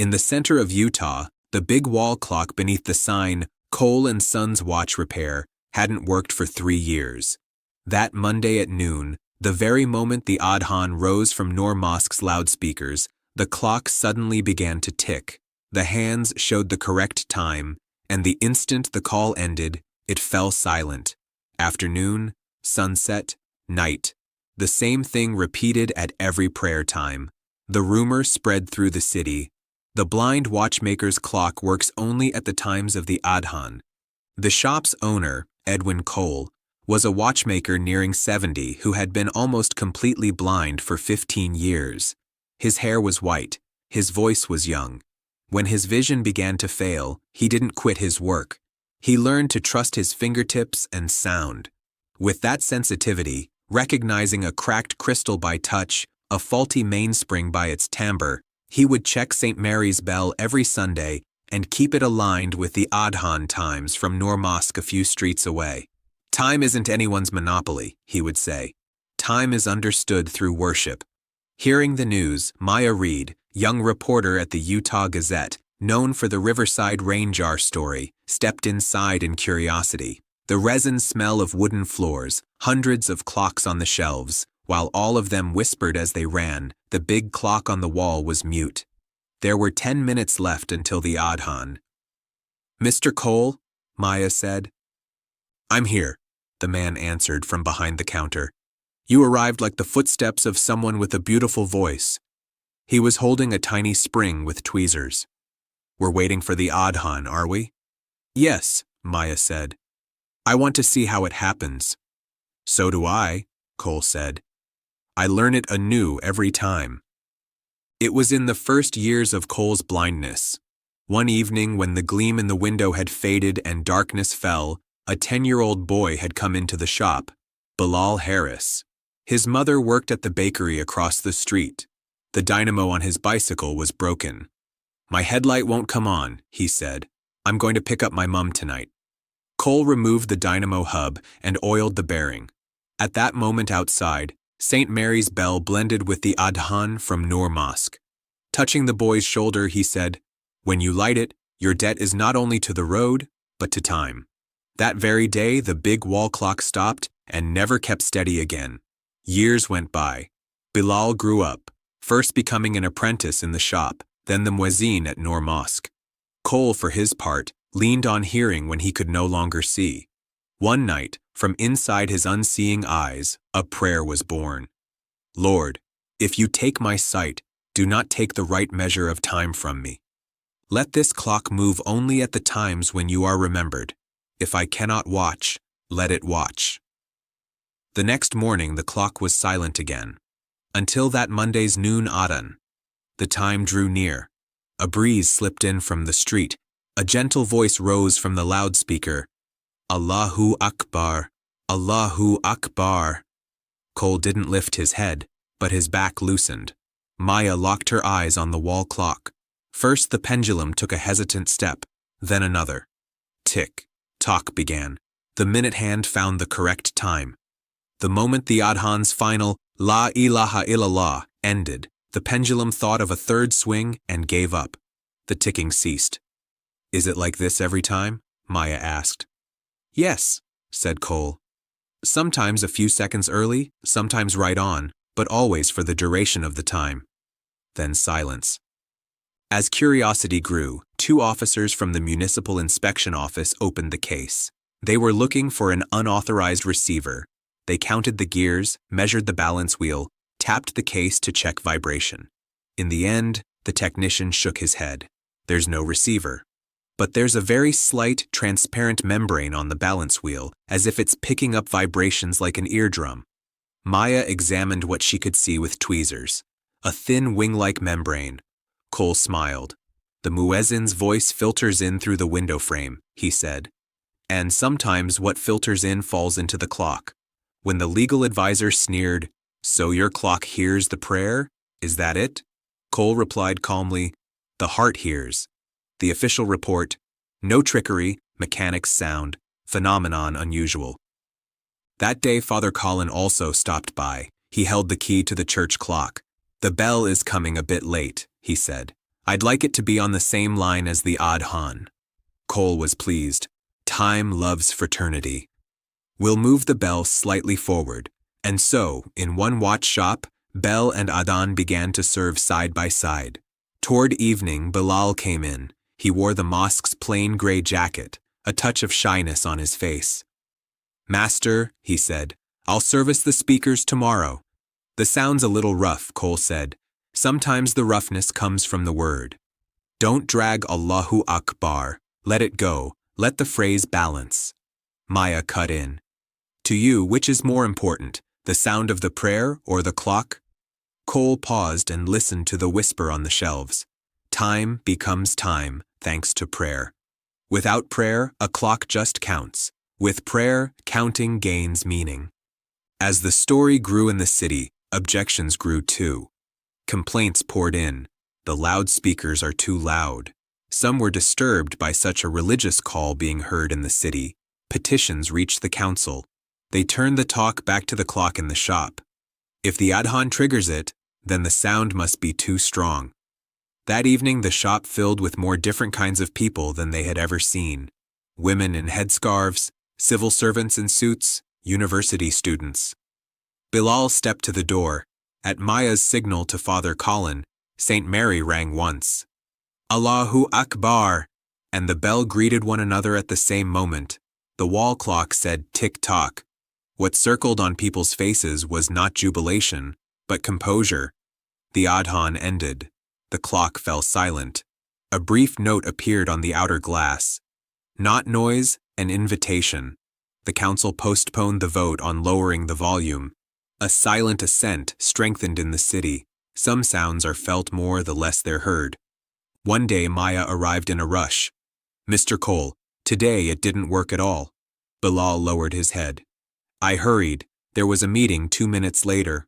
In the center of Utah, the big wall clock beneath the sign, Cole and Sons Watch Repair, hadn't worked for 3 years. That Monday at noon, the very moment the Adhan rose from Noor Mosque's loudspeakers, the clock suddenly began to tick. The hands showed the correct time, and the instant the call ended, it fell silent. Afternoon, sunset, night. The same thing repeated at every prayer time. The rumor spread through the city. The blind watchmaker's clock works only at the times of the Adhan. The shop's owner, Edwin Cole, was a watchmaker nearing 70 who had been almost completely blind for 15 years. His hair was white, his voice was young. When his vision began to fail, he didn't quit his work. He learned to trust his fingertips and sound. With that sensitivity, recognizing a cracked crystal by touch, a faulty mainspring by its timbre, he would check St. Mary's bell every Sunday and keep it aligned with the Adhan times from Noor Mosque a few streets away. Time isn't anyone's monopoly, he would say. Time is understood through worship. Hearing the news, Maya Reed, young reporter at the Utah Gazette, known for the Riverside rain jar story, stepped inside in curiosity. The resin smell of wooden floors, hundreds of clocks on the shelves, while all of them whispered as they ran, the big clock on the wall was mute. There were 10 minutes left until the Adhan. "Mr. Cole," Maya said. "I'm here," the man answered from behind the counter. "You arrived like the footsteps of someone with a beautiful voice." He was holding a tiny spring with tweezers. "We're waiting for the Adhan, are we?" "Yes," Maya said. "I want to see how it happens." "So do I," Cole said. "I learn it anew every time." It was in the first years of Cole's blindness. One evening when the gleam in the window had faded and darkness fell, a 10-year-old boy had come into the shop, Bilal Harris. His mother worked at the bakery across the street. The dynamo on his bicycle was broken. "My headlight won't come on," he said. "I'm going to pick up my mum tonight." Cole removed the dynamo hub and oiled the bearing. At that moment outside, St. Mary's bell blended with the Adhan from Noor Mosque. Touching the boy's shoulder, he said, "When you light it, your debt is not only to the road, but to time." That very day, the big wall clock stopped and never kept steady again. Years went by. Bilal grew up, first becoming an apprentice in the shop, then the muezzin at Noor Mosque. Cole, for his part, leaned on hearing when he could no longer see. One night, from inside his unseeing eyes, a prayer was born. "Lord, if you take my sight, do not take the right measure of time from me. Let this clock move only at the times when you are remembered. If I cannot watch, let it watch." The next morning the clock was silent again. Until that Monday's noon Adhan. The time drew near. A breeze slipped in from the street. A gentle voice rose from the loudspeaker. "Allahu Akbar, Allahu Akbar." Cole didn't lift his head, but his back loosened. Maya locked her eyes on the wall clock. First the pendulum took a hesitant step, then another. Tick, tock began. The minute hand found the correct time. The moment the Adhan's final La ilaha illallah ended, the pendulum thought of a third swing and gave up. The ticking ceased. "Is it like this every time?" Maya asked. "Yes," said Cole. "Sometimes a few seconds early, sometimes right on, but always for the duration of the time." Then silence. As curiosity grew, 2 officers from the Municipal Inspection Office opened the case. They were looking for an unauthorized receiver. They counted the gears, measured the balance wheel, tapped the case to check vibration. In the end, the technician shook his head. "There's no receiver. But there's a very slight, transparent membrane on the balance wheel, as if it's picking up vibrations like an eardrum." Maya examined what she could see with tweezers. A thin wing-like membrane. Cole smiled. "The muezzin's voice filters in through the window frame," he said. "And sometimes what filters in falls into the clock." When the legal advisor sneered, "So your clock hears the prayer? Is that it?" Cole replied calmly, "The heart hears." The official report, "No trickery, mechanics sound, phenomenon unusual." That day Father Colin also stopped by. He held the key to the church clock. "The bell is coming a bit late," he said. I'd like it to be on the same line as the Adhan. Cole was pleased. Time loves fraternity. We'll move the bell slightly forward. And so, in one watch shop, Bell and Adhan began to serve side by side. Toward evening, Bilal came in. He wore the mosque's plain gray jacket, a touch of shyness on his face. "Master," he said, "I'll service the speakers tomorrow." "The sound's a little rough," Cole said. "Sometimes the roughness comes from the word. Don't drag Allahu Akbar. Let it go. Let the phrase balance." Maya cut in. "To you, which is more important, the sound of the prayer or the clock?" Cole paused and listened to the whisper on the shelves. Time becomes time, thanks to prayer. Without prayer, a clock just counts. With prayer, counting gains meaning. As the story grew in the city, objections grew too. Complaints poured in. The loudspeakers are too loud. Some were disturbed by such a religious call being heard in the city. Petitions reached the council. They turned the talk back to the clock in the shop. If the Adhan triggers it, then the sound must be too strong. That evening the shop filled with more different kinds of people than they had ever seen. Women in headscarves, civil servants in suits, university students. Bilal stepped to the door. At Maya's signal to Father Colin, St. Mary rang once. "Allahu Akbar!" And the bell greeted one another at the same moment. The wall clock said tick-tock. What circled on people's faces was not jubilation, but composure. The Adhan ended. The clock fell silent. A brief note appeared on the outer glass. Not noise, an invitation. The council postponed the vote on lowering the volume. A silent assent strengthened in the city. Some sounds are felt more the less they're heard. One day Maya arrived in a rush. "Mr. Cole, today it didn't work at all." Bilal lowered his head. "I hurried. There was a meeting 2 minutes later."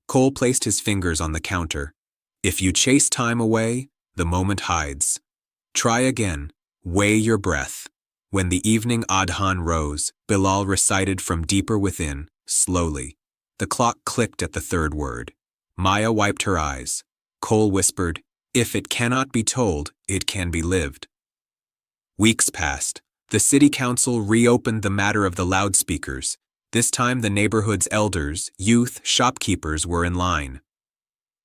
Cole placed his fingers on the counter. "If you chase time away, the moment hides. Try again. Weigh your breath." When the evening Adhan rose, Bilal recited from deeper within, slowly. The clock clicked at the third word. Maya wiped her eyes. Cole whispered, "If it cannot be told, it can be lived." Weeks passed. The city council reopened the matter of the loudspeakers. This time the neighborhood's elders, youth, shopkeepers were in line.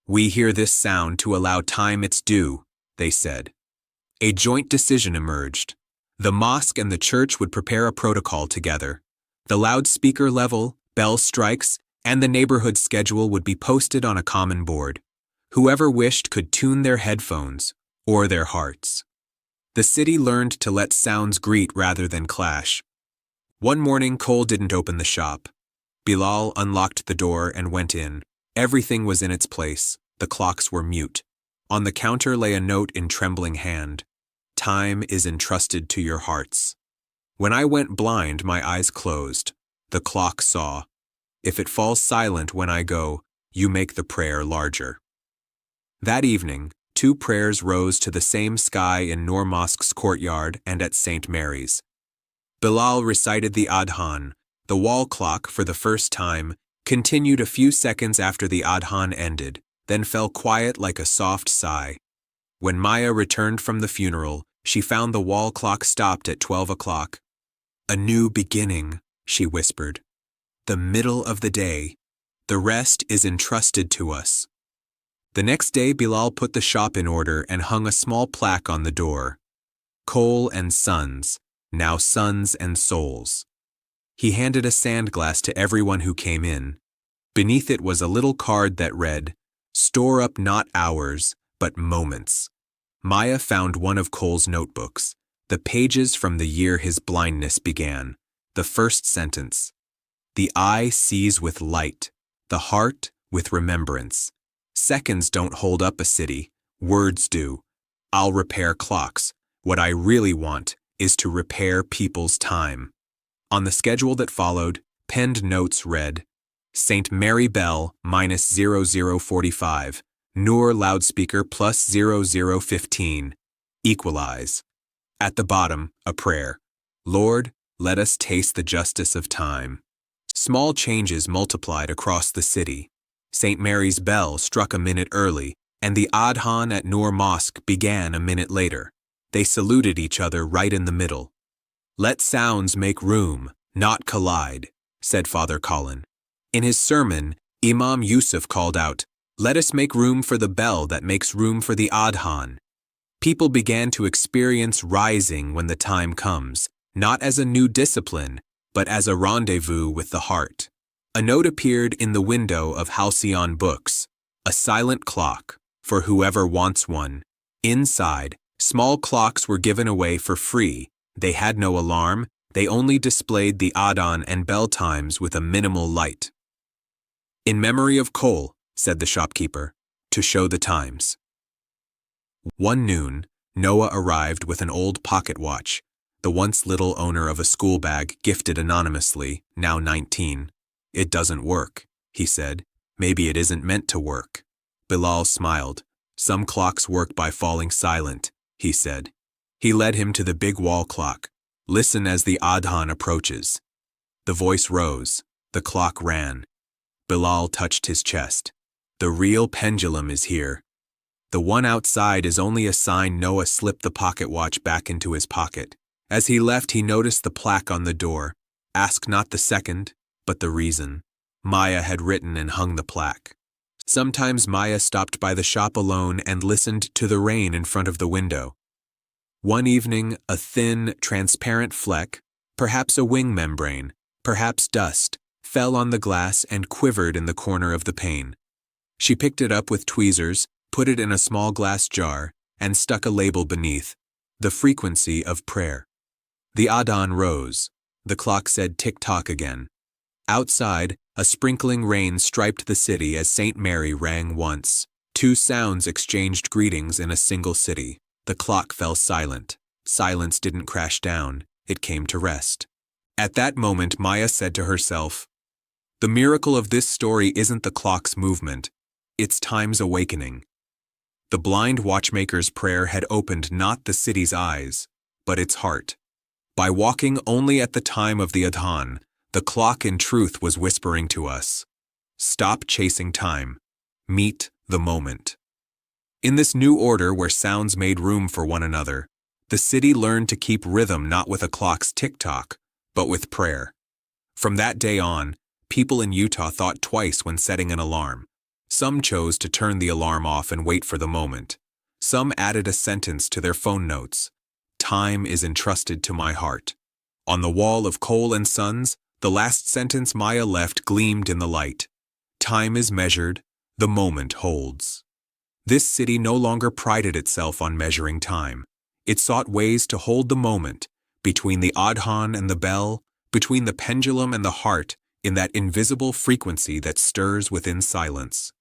"We hear this sound to allow time its due," they said. A joint decision emerged. The mosque and the church would prepare a protocol together. The loudspeaker level, bell strikes, and the neighborhood schedule would be posted on a common board. Whoever wished could tune their headphones, or their hearts. The city learned to let sounds greet rather than clash. One morning Cole didn't open the shop. Bilal unlocked the door and went in. Everything was in its place. The clocks were mute. On the counter lay a note in trembling hand. "Time is entrusted to your hearts." When I went blind, my eyes closed. The clock saw. If it falls silent when I go, you make the prayer larger. That evening, 2 prayers rose to the same sky in Noor Mosque's courtyard and at St. Mary's. Bilal recited the Adhan. The wall clock, for the first time, continued a few seconds after the Adhan ended, then fell quiet like a soft sigh. When Maya returned from the funeral, she found the wall clock stopped at 12 o'clock. "A new beginning," she whispered. "The middle of the day. The rest is entrusted to us." The next day Bilal put the shop in order and hung a small plaque on the door. "Cole and Sons, now Sons and Souls." He handed a sand glass to everyone who came in. Beneath it was a little card that read, "Store up not hours, but moments." Maya found one of Cole's notebooks, the pages from the year his blindness began. The first sentence, "The eye sees with light, the heart with remembrance. Seconds don't hold up a city, words do. I'll repair clocks. What I really want is to repair people's time." On the schedule that followed, penned notes read, "St. Mary Bell minus 0045, Noor loudspeaker plus 0015, equalize." At the bottom, a prayer, "Lord, let us taste the justice of time." Small changes multiplied across the city. St. Mary's bell struck a minute early, and the Adhan at Noor Mosque began a minute later. They saluted each other right in the middle. "Let sounds make room, not collide," said Father Colin. In his sermon, Imam Yusuf called out, "Let us make room for the bell that makes room for the Adhan." People began to experience rising when the time comes, not as a new discipline, but as a rendezvous with the heart. A note appeared in the window of Halcyon Books, a silent clock, for whoever wants one. Inside, small clocks were given away for free. They had no alarm, they only displayed the Adhan and bell times with a minimal light. "In memory of Cole," said the shopkeeper, "to show the times." One noon, Noah arrived with an old pocket watch, the once little owner of a school bag gifted anonymously, now 19. "It doesn't work," he said. "Maybe it isn't meant to work." Bilal smiled. "Some clocks work by falling silent," he said. He led him to the big wall clock. "Listen as the Adhan approaches." The voice rose. The clock ran. Bilal touched his chest. "The real pendulum is here." The one outside is only a sign. Noah slipped the pocket watch back into his pocket. As he left, he noticed the plaque on the door. "Ask not the second, but the reason." Maya had written and hung the plaque. Sometimes Maya stopped by the shop alone and listened to the rain in front of the window. One evening, a thin, transparent fleck, perhaps a wing membrane, perhaps dust, fell on the glass and quivered in the corner of the pane. She picked it up with tweezers, put it in a small glass jar, and stuck a label beneath, "The frequency of prayer." The Adhan rose. The clock said tick-tock again. Outside, a sprinkling rain striped the city as St. Mary rang once. Two sounds exchanged greetings in a single city. The clock fell silent. Silence didn't crash down, it came to rest. At that moment, Maya said to herself, "The miracle of this story isn't the clock's movement, it's time's awakening." The blind watchmaker's prayer had opened not the city's eyes, but its heart. By walking only at the time of the Adhan, the clock in truth was whispering to us, "Stop chasing time. Meet the moment." In this new order where sounds made room for one another, the city learned to keep rhythm not with a clock's tick-tock, but with prayer. From that day on, people in Utah thought twice when setting an alarm. Some chose to turn the alarm off and wait for the moment. Some added a sentence to their phone notes. "Time is entrusted to my heart." On the wall of Cole and Sons, the last sentence Maya left gleamed in the light. "Time is measured, the moment holds." This city no longer prided itself on measuring time. It sought ways to hold the moment, between the Adhan and the bell, between the pendulum and the heart, in that invisible frequency that stirs within silence.